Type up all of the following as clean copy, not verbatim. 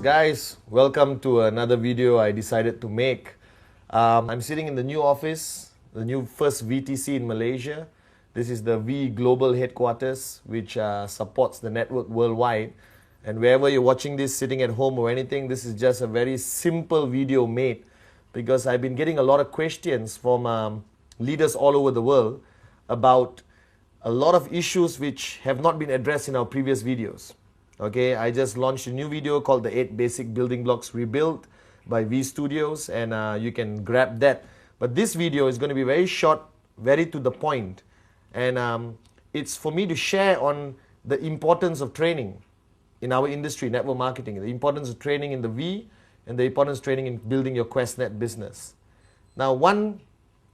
Guys, welcome to another video I decided to make. I'm sitting in the new office, the new first VTC in Malaysia. This is the V Global headquarters, which supports the network worldwide. And wherever you're watching this, sitting at home or anything, this is just a very simple video made because I've been getting a lot of questions from leaders all over the world about a lot of issues which have not been addressed in our previous videos. Okay, I just launched a new video called the 8 Basic Building Blocks Rebuilt by V Studios, and you can grab that. But this video is going to be very short, very to the point, and it's for me to share on the importance of training in our industry, network marketing, the importance of training in the V, and the importance of training in building your QuestNet business. Now, one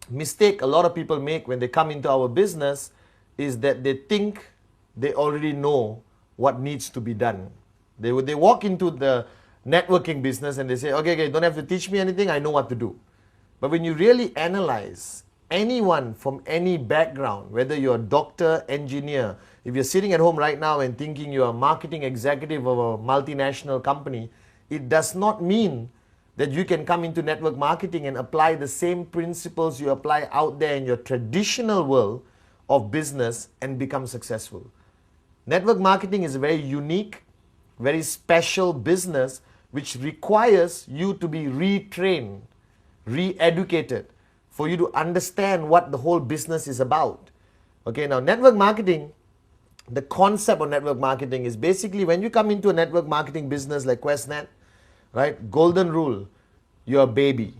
mistake a lot of people make when they come into our business is that they think they already know what needs to be done. They walk into the networking business and they say, okay, don't have to teach me anything, I know what to do. But when you really analyze anyone from any background, whether you're a doctor, engineer, if you're sitting at home right now and thinking you're a marketing executive of a multinational company, it does not mean that you can come into network marketing and apply the same principles you apply out there in your traditional world of business and become successful. Network marketing is a very unique, very special business which requires you to be retrained, re-educated, for you to understand what the whole business is about. Okay, now network marketing, the concept of network marketing is basically when you come into a network marketing business like QuestNet, right? Golden rule, you're a baby.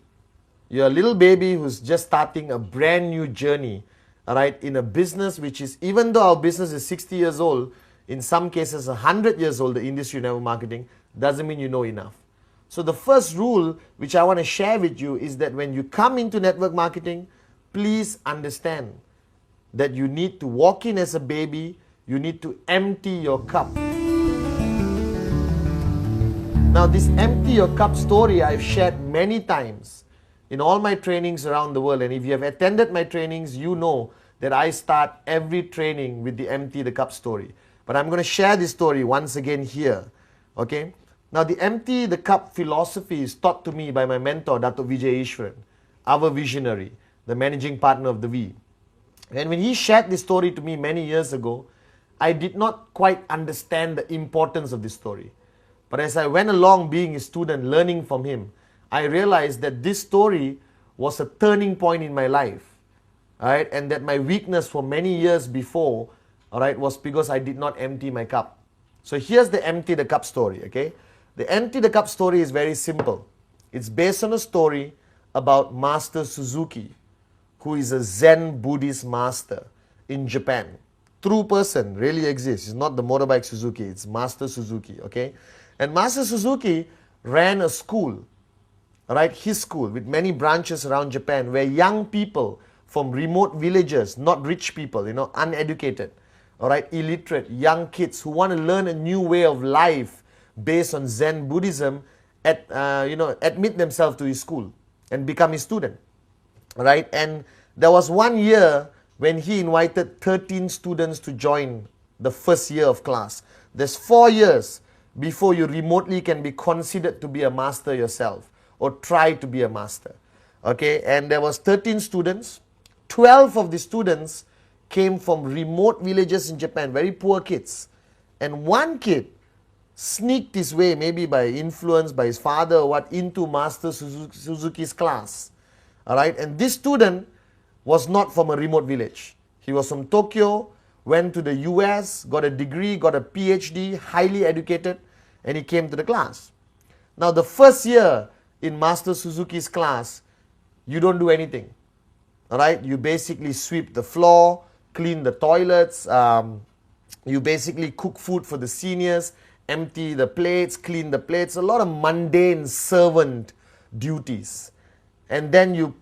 You're a little baby who's just starting a brand new journey, all right, in a business which is, even though our business is 60 years old, in some cases 100 years old, the industry of network marketing, doesn't mean you know enough. So the first rule which I want to share with you is that when you come into network marketing, please understand that you need to walk in as a baby, you need to empty your cup. Now this empty your cup story I've shared many times in all my trainings around the world, and if you have attended my trainings, you know that I start every training with the empty the cup story. But I'm going to share this story once again here. Okay? Now the empty the cup philosophy is taught to me by my mentor, Dato' Vijay Ishwaran, our visionary, the managing partner of the V. And when he shared this story to me many years ago, I did not quite understand the importance of this story. But as I went along being a student, learning from him, I realized that this story was a turning point in my life. All right, and that my weakness for many years before, all right, was because I did not empty my cup. So here's the empty the cup story, okay? The empty the cup story is very simple. It's based on a story about Master Suzuki, who is a Zen Buddhist master in Japan. True person, really exists. It's not the motorbike Suzuki, it's Master Suzuki, okay? And Master Suzuki ran a school, all right, his school with many branches around Japan where young people from remote villages, not rich people, uneducated, all right, illiterate, young kids who want to learn a new way of life based on Zen Buddhism, admit themselves to his school and become his student, all right? And there was one year when he invited 13 students to join the first year of class. There's 4 years before you remotely can be considered to be a master yourself or try to be a master, okay? And there was 13 students. 12 of the students came from remote villages in Japan, very poor kids. And one kid sneaked his way, maybe by influence by his father or what, into Master Suzuki's class. All right, and this student was not from a remote village. He was from Tokyo, went to the US, got a degree, got a PhD, highly educated, and he came to the class. Now the first year in Master Suzuki's class, you don't do anything. All right, you basically sweep the floor, clean the toilets, you basically cook food for the seniors, empty the plates, clean the plates, a lot of mundane servant duties. And then you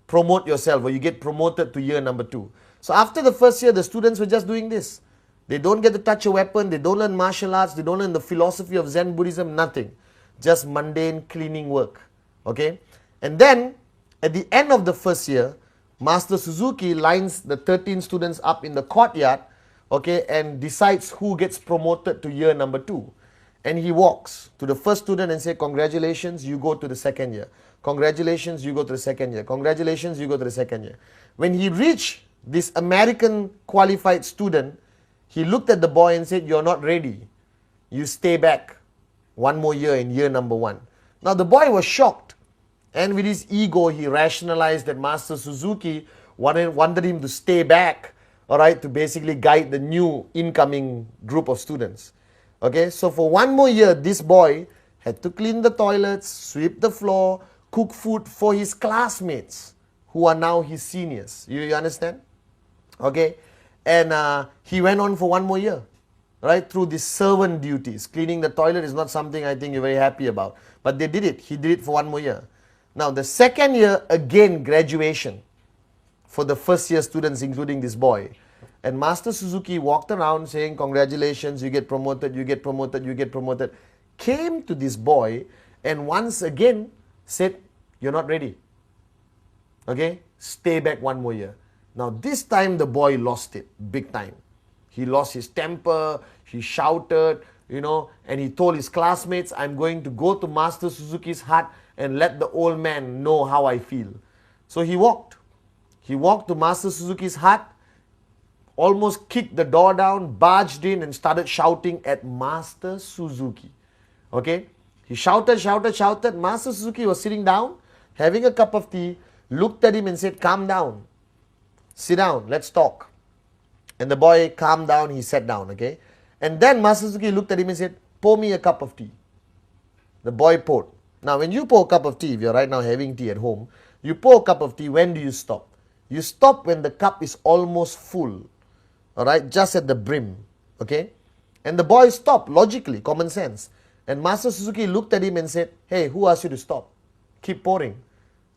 promote yourself, or you get promoted to year number 2. So after the first year, the students were just doing this. They don't get to touch a weapon, they don't learn martial arts, they don't learn the philosophy of Zen Buddhism, nothing. Just mundane cleaning work, okay? And then, at the end of the first year, Master Suzuki lines the 13 students up in the courtyard, okay, and decides who gets promoted to year number 2. And he walks to the first student and say, congratulations, you go to the second year. Congratulations, you go to the second year. Congratulations, you go to the second year. When he reached this American qualified student, he looked at the boy and said, you're not ready. You stay back one more year in year number 1. Now the boy was shocked. And with his ego, he rationalized that Master Suzuki wanted him to stay back, all right, to basically guide the new incoming group of students. Okay, so for one more year, this boy had to clean the toilets, sweep the floor, cook food for his classmates who are now his seniors. You understand? Okay, and he went on for one more year, right, through these servant duties. Cleaning the toilet is not something I think you're very happy about, but they did it. He did it for one more year. Now the second year, again, graduation for the first year students, including this boy. And Master Suzuki walked around saying, congratulations, you get promoted, you get promoted, you get promoted. Came to this boy and once again said, you're not ready. Okay, stay back one more year. Now this time the boy lost it big time. He lost his temper, he shouted, and he told his classmates, I'm going to go to Master Suzuki's hut and let the old man know how I feel. So he walked. He walked to Master Suzuki's hut, almost kicked the door down, barged in and started shouting at Master Suzuki. Okay? He shouted. Master Suzuki was sitting down, having a cup of tea, looked at him and said, calm down. Sit down, let's talk. And the boy calmed down, he sat down, okay? And then Master Suzuki looked at him and said, pour me a cup of tea. The boy poured. Now, when you pour a cup of tea, if you're right now having tea at home, you pour a cup of tea, when do you stop? You stop when the cup is almost full, all right, just at the brim, okay? And the boy stopped, logically, common sense. And Master Suzuki looked at him and said, hey, who asked you to stop? Keep pouring.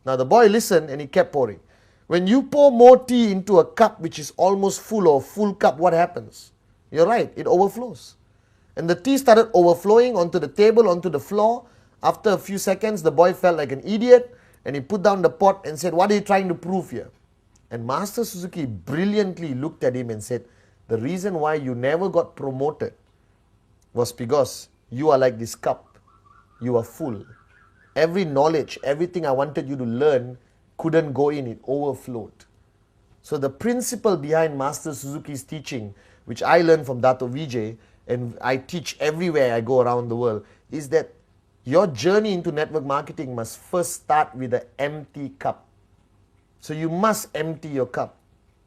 Now, the boy listened and he kept pouring. When you pour more tea into a cup which is almost full or full cup, what happens? You're right, it overflows. And the tea started overflowing onto the table, onto the floor. After a few seconds, the boy felt like an idiot and he put down the pot and said, what are you trying to prove here? And Master Suzuki brilliantly looked at him and said, the reason why you never got promoted was because you are like this cup. You are full. Every knowledge, everything I wanted you to learn couldn't go in, it overflowed. So the principle behind Master Suzuki's teaching, which I learned from Dato Vijay, and I teach everywhere I go around the world, is that your journey into network marketing must first start with an empty cup. So you must empty your cup.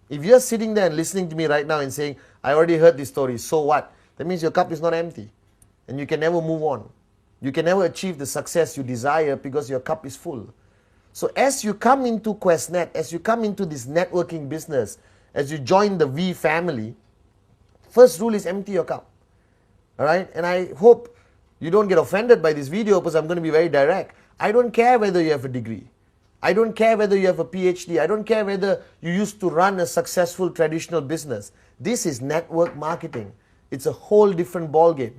If you're sitting there and listening to me right now and saying, I already heard this story, so what? That means your cup is not empty. And you can never move on. You can never achieve the success you desire because your cup is full. So as you come into QuestNet, as you come into this networking business, as you join the V family, first rule is empty your cup. Alright? And I hope you don't get offended by this video because I'm going to be very direct. I don't care whether you have a degree. I don't care whether you have a PhD. I don't care whether you used to run a successful traditional business. This is network marketing. It's a whole different ballgame.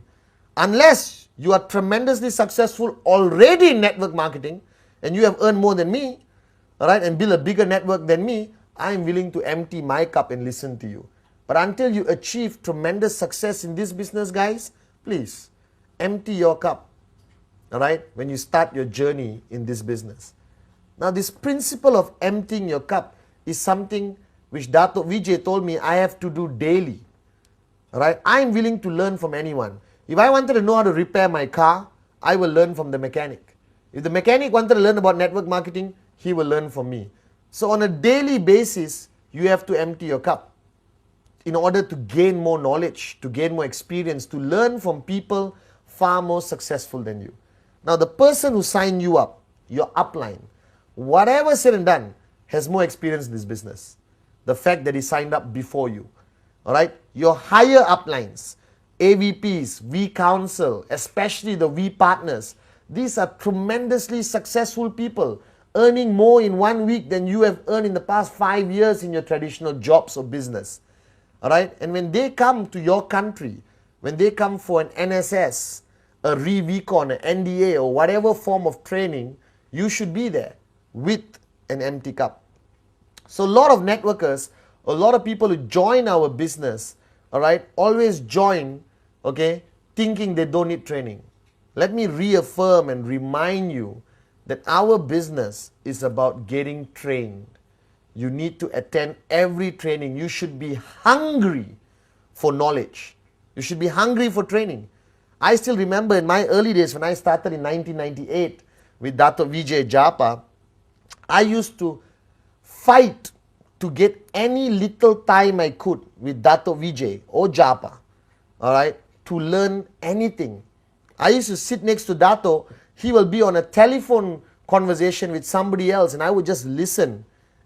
Unless you are tremendously successful already in network marketing and you have earned more than me, all right, and build a bigger network than me, I am willing to empty my cup and listen to you. But until you achieve tremendous success in this business, guys, please empty your cup, all right, when you start your journey in this business. Now, this principle of emptying your cup is something which Dato Vijay told me I have to do daily. All right? I am willing to learn from anyone. If I wanted to know how to repair my car, I will learn from the mechanic. If the mechanic wanted to learn about network marketing, he will learn from me. So on a daily basis, you have to empty your cup in order to gain more knowledge, to gain more experience, to learn from people far more successful than you. Now, the person who signed you up, your upline, whatever said and done, has more experience in this business. The fact that he signed up before you. All right? Your higher uplines, AVPs, V Council, especially the V partners, these are tremendously successful people, earning more in 1 week than you have earned in the past 5 years in your traditional jobs or business. All right? And when they come to your country, when they come for an NSS, a Re-Vcon, an NDA, or whatever form of training, you should be there with an empty cup. So a lot of networkers, a lot of people who join our business, all right, always join, okay, thinking they don't need training. Let me reaffirm and remind you that our business is about getting trained. You need to attend every training. You should be hungry for knowledge. You should be hungry for training. I still remember in my early days when I started in 1998 with Dato Vijay Japa, I used to fight to get any little time I could with Dato Vijay or Japa, all right, to learn anything. I used to sit next to Dato. He will be on a telephone conversation with somebody else, and I would just listen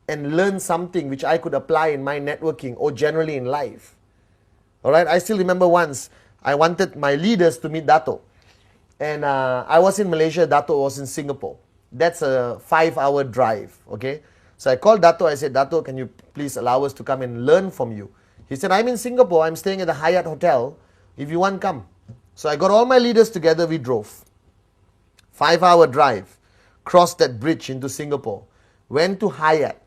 and learn something which I could apply in my networking or generally in life. All right, I still remember once I wanted my leaders to meet Dato, and I was in Malaysia, Dato was in Singapore. That's a 5-hour drive, okay? So I called Dato, I said, Dato, can you please allow us to come and learn from you? He said, I'm in Singapore, I'm staying at the Hyatt Hotel. If you want, come. So I got all my leaders together, we drove. 5-hour drive, crossed that bridge into Singapore, went to Hyatt,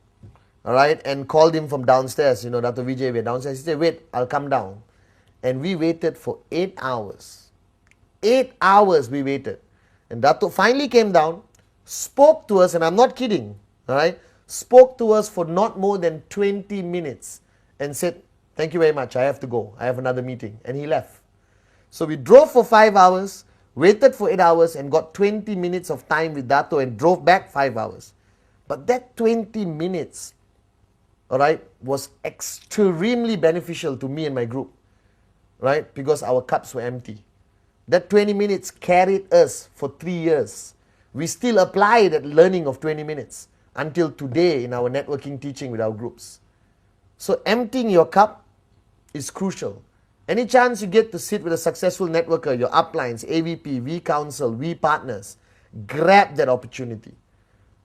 all right, and called him from downstairs. You know, Dato Vijay, we're downstairs. He said, wait, I'll come down. And we waited for 8 hours. 8 hours we waited. And Dato finally came down, spoke to us, and I'm not kidding, all right, spoke to us for not more than 20 minutes and said, thank you very much, I have to go. I have another meeting. And he left. So we drove for 5 hours, waited for 8 hours, and got 20 minutes of time with Dato and drove back 5 hours. But that 20 minutes, all right, was extremely beneficial to me and my group, right, because our cups were empty. That 20 minutes carried us for 3 years. We still apply that learning of 20 minutes until today in our networking teaching with our groups. So emptying your cup is crucial. Any chance you get to sit with a successful networker, your uplines, AVP, V Council, V Partners, grab that opportunity.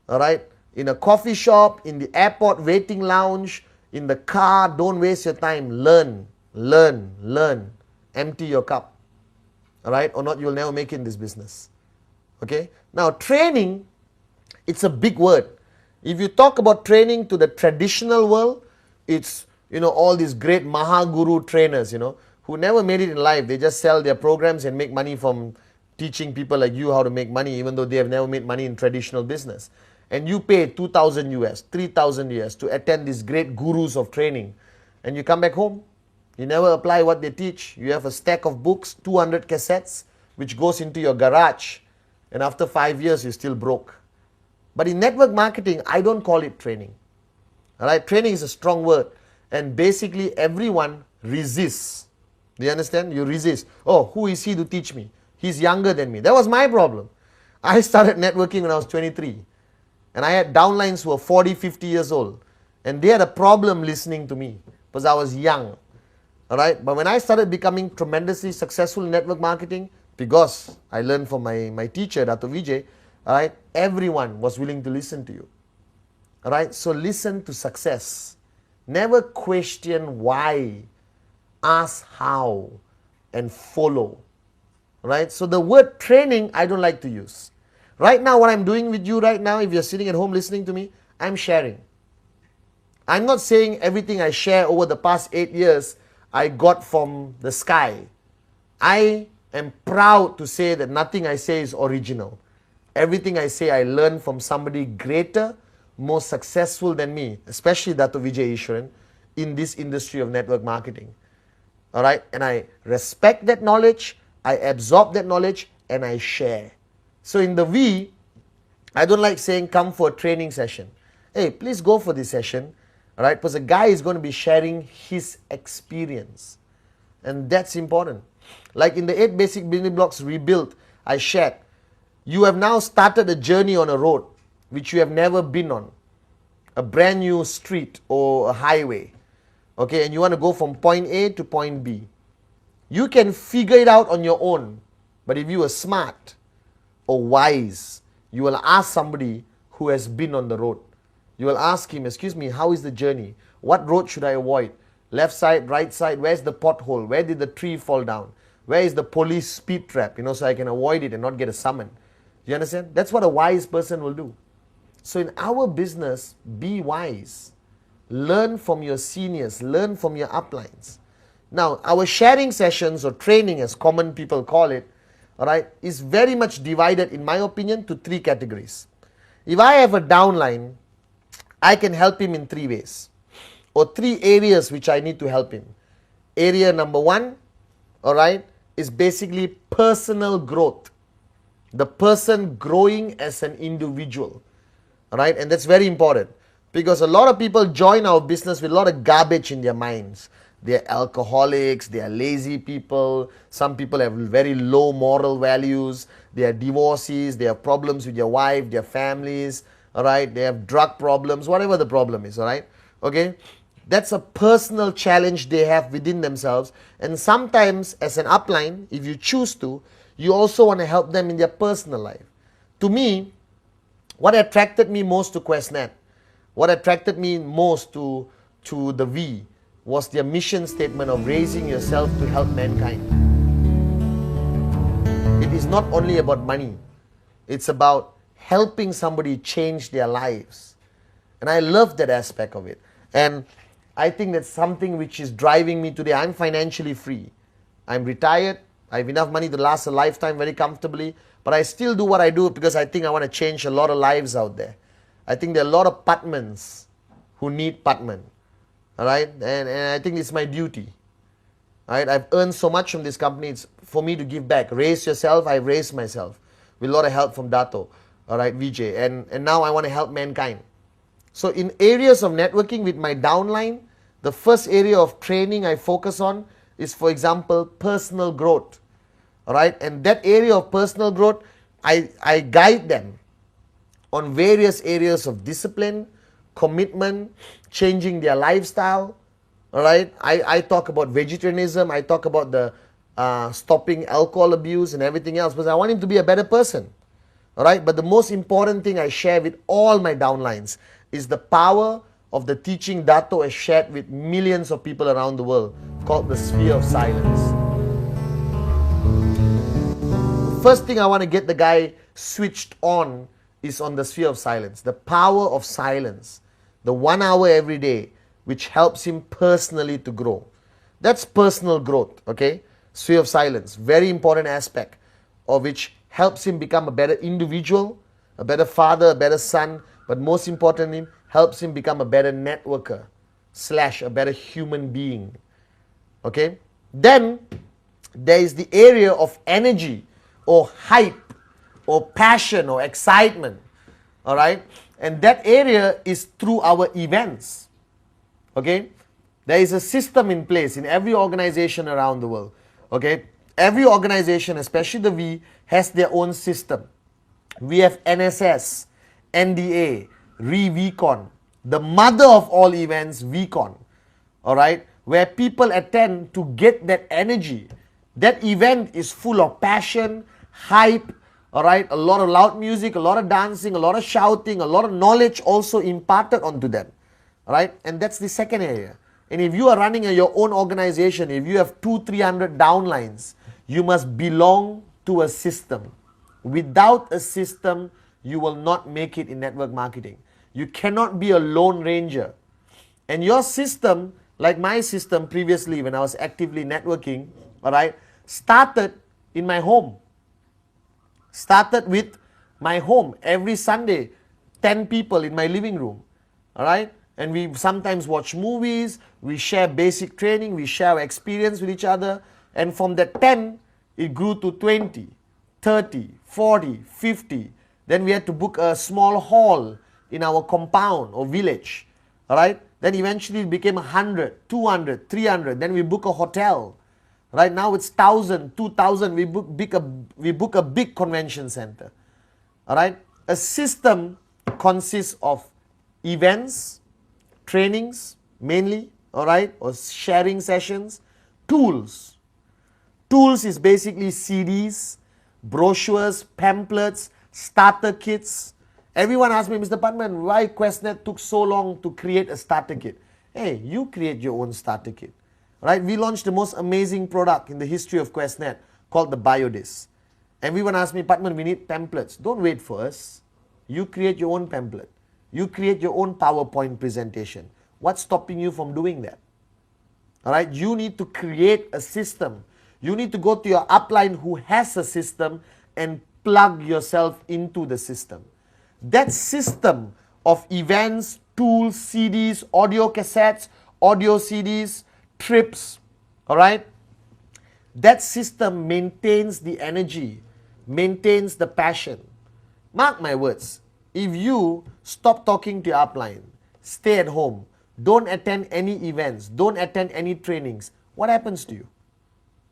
All right? In a coffee shop, in the airport waiting lounge, in the car, don't waste your time. Learn, learn, learn. Empty your cup. All right? Or not, you'll never make it in this business. Okay? Now, training, it's a big word. If you talk about training to the traditional world, it's, you know, all these great Mahaguru trainers, you know, who never made it in life. They just sell their programs and make money from teaching people like you how to make money, even though they have never made money in traditional business. And you pay 2,000 US, 3,000 US to attend these great gurus of training. And you come back home, you never apply what they teach. You have a stack of books, 200 cassettes, which goes into your garage. And after 5 years, you're still broke. But in network marketing, I don't call it training. All right, training is a strong word. And basically, everyone resists. Do you understand? You resist. Oh, who is he to teach me? He's younger than me. That was my problem. I started networking when I was 23. And I had downlines who were 40, 50 years old. And they had a problem listening to me because I was young. All right. But when I started becoming tremendously successful in network marketing, because I learned from my teacher, Dato Vijay, all right, everyone was willing to listen to you. All right. So listen to success. Never question why. Ask how and follow. Right? So the word training, I don't like to use. Right now, what I'm doing with you right now, if you're sitting at home listening to me, I'm sharing. I'm not saying everything I share over the past 8 years I got from the sky. I am proud to say that nothing I say is original. Everything I say I learned from somebody greater, more successful than me, especially Dato Vijay Ishwaran, in this industry of network marketing. All right, and I respect that knowledge, I absorb that knowledge, and I share. So in the V, I don't like saying come for a training session. Hey, please go for this session, all right, because a guy is going to be sharing his experience. And that's important. Like in the 8 basic building blocks rebuilt, I shared, you have now started a journey on a road which you have never been on, a brand new street or a highway. Okay, and you want to go from point A to point B. You can figure it out on your own. But if you are smart or wise, you will ask somebody who has been on the road. You will ask him, excuse me, how is the journey? What road should I avoid? Left side, right side, where's the pothole? Where did the tree fall down? Where is the police speed trap? You know, so I can avoid it and not get a summon. You understand? That's what a wise person will do. So in our business, be wise. Learn from your seniors, learn from your uplines. Now, our sharing sessions or training, as common people call it, all right, is very much divided, in my opinion, to 3 categories. If I have a downline, I can help him in 3 ways, or 3 areas which I need to help him. Area number 1, all right, is basically personal growth. The person growing as an individual, all right, and that's very important because a lot of people join our business with a lot of garbage in their minds. They're alcoholics, they are lazy people, some people have very low moral values, they are divorcees, they have problems with their wife, their families, all right, they have drug problems, whatever the problem is, all right, okay. That's a personal challenge they have within themselves, and sometimes as an upline, if you choose to, you also want to help them in their personal life. To me, what attracted me most to QuestNet, what attracted me most to the V, was their mission statement of raising yourself to help mankind. It is not only about money, it's about helping somebody change their lives. And I love that aspect of it. And I think that's something which is driving me today. I'm financially free. I'm retired. I have enough money to last a lifetime very comfortably. But I still do what I do because I think I want to change a lot of lives out there. I think there are a lot of Pathmans who need Pathman. All right, and I think it's my duty. All right, I've earned so much from this company. It's for me to give back. Raise yourself. I've raised myself with a lot of help from Dato. All right, VJ, and now I want to help mankind. So in areas of networking with my downline, the first area of training I focus on is, for example, personal growth. All right, and that area of personal growth, I guide them on various areas of discipline, commitment, changing their lifestyle. All right, I talk about vegetarianism, I talk about the stopping alcohol abuse and everything else because I want him to be a better person. All right, but the most important thing I share with all my downlines is the power of the teaching Dato has shared with millions of people around the world, called the sphere of silence. The first thing I want to get the guy switched on is on the sphere of silence, the power of silence, the 1 hour every day, which helps him personally to grow. That's personal growth, okay? Sphere of silence, very important aspect of which helps him become a better individual, a better father, a better son, but most importantly, helps him become a better networker / a better human being, okay? Then there is the area of energy or hype or passion or excitement, all right? And that area is through our events, okay? There is a system in place in every organization around the world, okay? Every organization, especially the V, has their own system. We have NSS, NDA, VCon, the mother of all events, VCon, all right? Where people attend to get that energy. That event is full of passion, hype, all right, a lot of loud music, a lot of dancing, a lot of shouting, a lot of knowledge also imparted onto them, all right? And that's the second area. And if you are running your own organization, if you have 200-300 downlines, you must belong to a system. Without a system, you will not make it in network marketing. You cannot be a lone ranger. And your system, like my system previously when I was actively networking, all right, started in my home. Started with my home every Sunday, 10 people in my living room, all right? And we sometimes watch movies, we share basic training, we share our experience with each other. And from that 10, it grew to 20, 30, 40, 50. Then we had to book a small hall in our compound or village, all right? Then eventually it became 100, 200, 300. Then we book a hotel. Right now it's 1,000, 2,000. We book a big convention center. All right. A system consists of events, trainings mainly. All right, or sharing sessions, tools. Tools is basically CDs, brochures, pamphlets, starter kits. Everyone asks me, Mr. Pathman, why QuestNet took so long to create a starter kit? Hey, you create your own starter kit. Right? We launched the most amazing product in the history of QuestNet called the BioDisc. Everyone asks me, Pathman, we need pamphlets. Don't wait for us. You create your own pamphlet. You create your own PowerPoint presentation. What's stopping you from doing that? All right, you need to create a system. You need to go to your upline who has a system and plug yourself into the system. That system of events, tools, CDs, audio cassettes, audio CDs, trips, all right, that system maintains the energy, maintains the passion. Mark my words, if you stop talking to your upline, stay at home, don't attend any events, don't attend any trainings, what happens to you?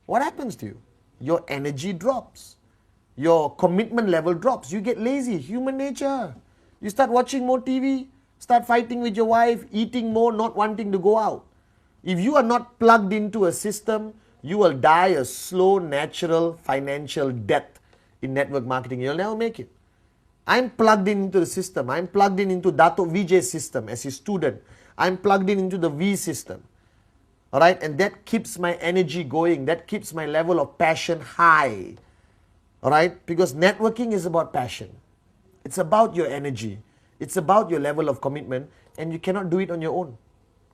What happens to you? Your energy drops. Your commitment level drops. You get lazy, human nature. You start watching more TV, start fighting with your wife, eating more, not wanting to go out. If you are not plugged into a system, you will die a slow, natural, financial death in network marketing. You'll never make it. I'm plugged into the system. I'm plugged into Dato Vijay's system as his student. I'm plugged into the V system. All right, and that keeps my energy going. That keeps my level of passion high. All right, because networking is about passion. It's about your energy. It's about your level of commitment, and you cannot do it on your own.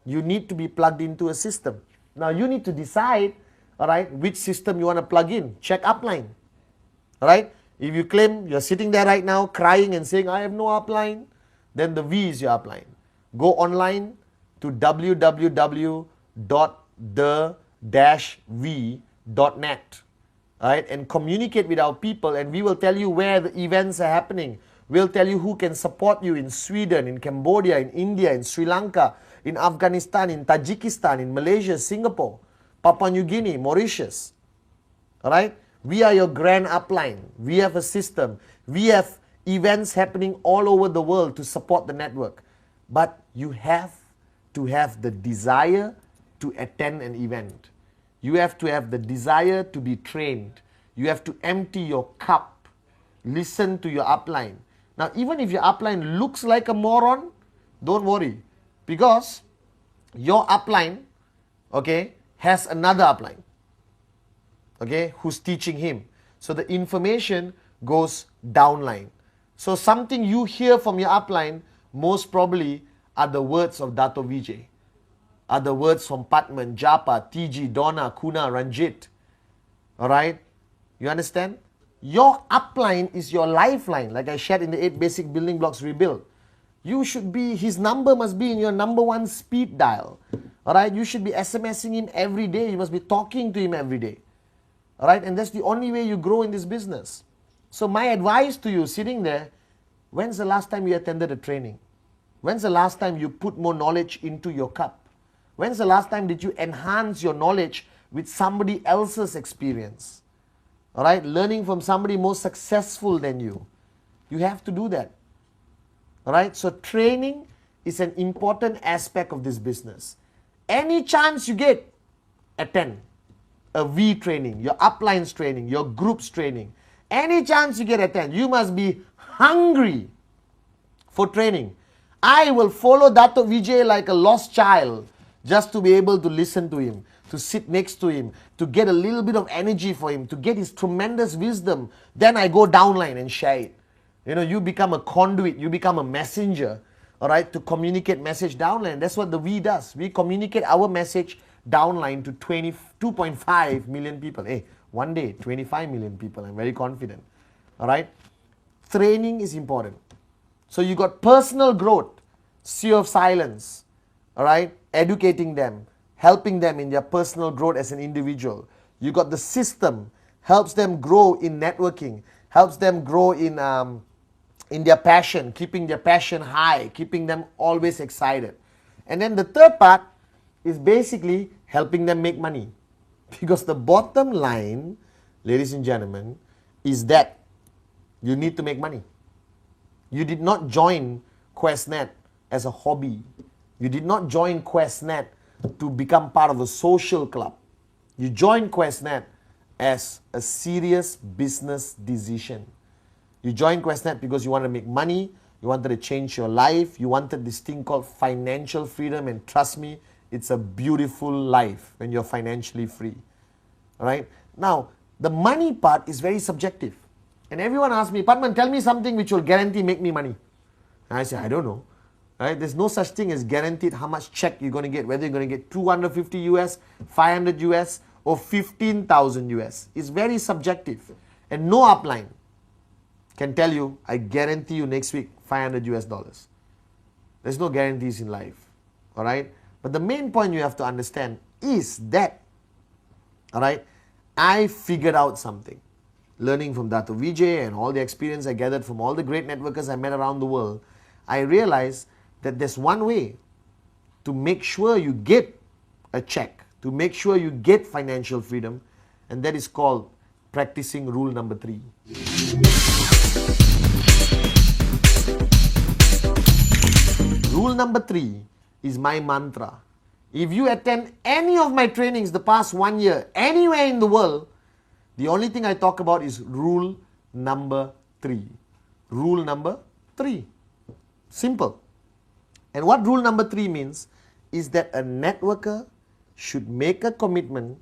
You need to be plugged into a system. Now you need to decide, all right, which system you want to plug in. Check upline. All right, if you claim you're sitting there right now crying and saying, I have no upline, then the V is your upline. Go online to www.the-v.net, right, and communicate with our people, and we will tell you where the events are happening. We'll tell you who can support you in Sweden, in Cambodia, in India, in Sri Lanka, in Afghanistan, in Tajikistan, in Malaysia, Singapore, Papua New Guinea, Mauritius. All right, we are your grand upline. We have a system. We have events happening all over the world to support the network. But you have to have the desire to attend an event. You have to have the desire to be trained. You have to empty your cup. Listen to your upline. Now, even if your upline looks like a moron, don't worry. Because your upline, okay, has another upline, okay, who's teaching him. So the information goes downline. So something you hear from your upline most probably are the words of Dato Vijay, are the words from Pathman, Japa, TG, Donna, Kuna, Ranjit. All right? You understand? Your upline is your lifeline, like I shared in the 8 basic building blocks rebuild. You should be, his number must be in your number 1 speed dial. All right? You should be SMSing him every day. You must be talking to him every day. All right? And that's the only way you grow in this business. So my advice to you sitting there, when's the last time you attended a training? When's the last time you put more knowledge into your cup? When's the last time did you enhance your knowledge with somebody else's experience? All right? Learning from somebody more successful than you. You have to do that. All right? So training is an important aspect of this business. Any chance you get, attend a V training, your uplines training, your groups training. Any chance you get, attend. You must be hungry for training. I will follow Dato Vijay like a lost child just to be able to listen to him, to sit next to him, to get a little bit of energy for him, to get his tremendous wisdom. Then I go downline and share it. You know, you become a conduit, you become a messenger, all right, to communicate message downline. That's what the V does. We communicate our message downline to 2.5 million people. Hey, one day, 25 million people. I'm very confident. All right. Training is important. So you got personal growth, sea of silence, all right, educating them, helping them in their personal growth as an individual. You got the system, helps them grow in networking, helps them grow in their passion, keeping their passion high, keeping them always excited. And then the third part is basically helping them make money. Because the bottom line, ladies and gentlemen, is that you need to make money. You did not join QuestNet as a hobby. You did not join QuestNet to become part of a social club. You joined QuestNet as a serious business decision. You joined QuestNet because you wanted to make money, you wanted to change your life, you wanted this thing called financial freedom, and trust me, it's a beautiful life when you're financially free. All right? Now, the money part is very subjective. And everyone asks me, Pathman, tell me something which will guarantee make me money. And I say, I don't know. Right? There's no such thing as guaranteed how much check you're going to get, whether you're going to get 250 US, 500 US, or 15,000 US. It's very subjective. And no upline can tell you, I guarantee you next week 500 US dollars. There's no guarantees in life. All right? But the main point you have to understand is that, all right, I figured out something. Learning from Dato Vijay and all the experience I gathered from all the great networkers I met around the world, I realized that there's one way to make sure you get a check, to make sure you get financial freedom, and that is called practicing rule number 3. Rule number 3 is my mantra. If you attend any of my trainings the past 1 year, anywhere in the world, the only thing I talk about is rule number 3. Rule number 3. Simple. And what rule number 3 means is that a networker should make a commitment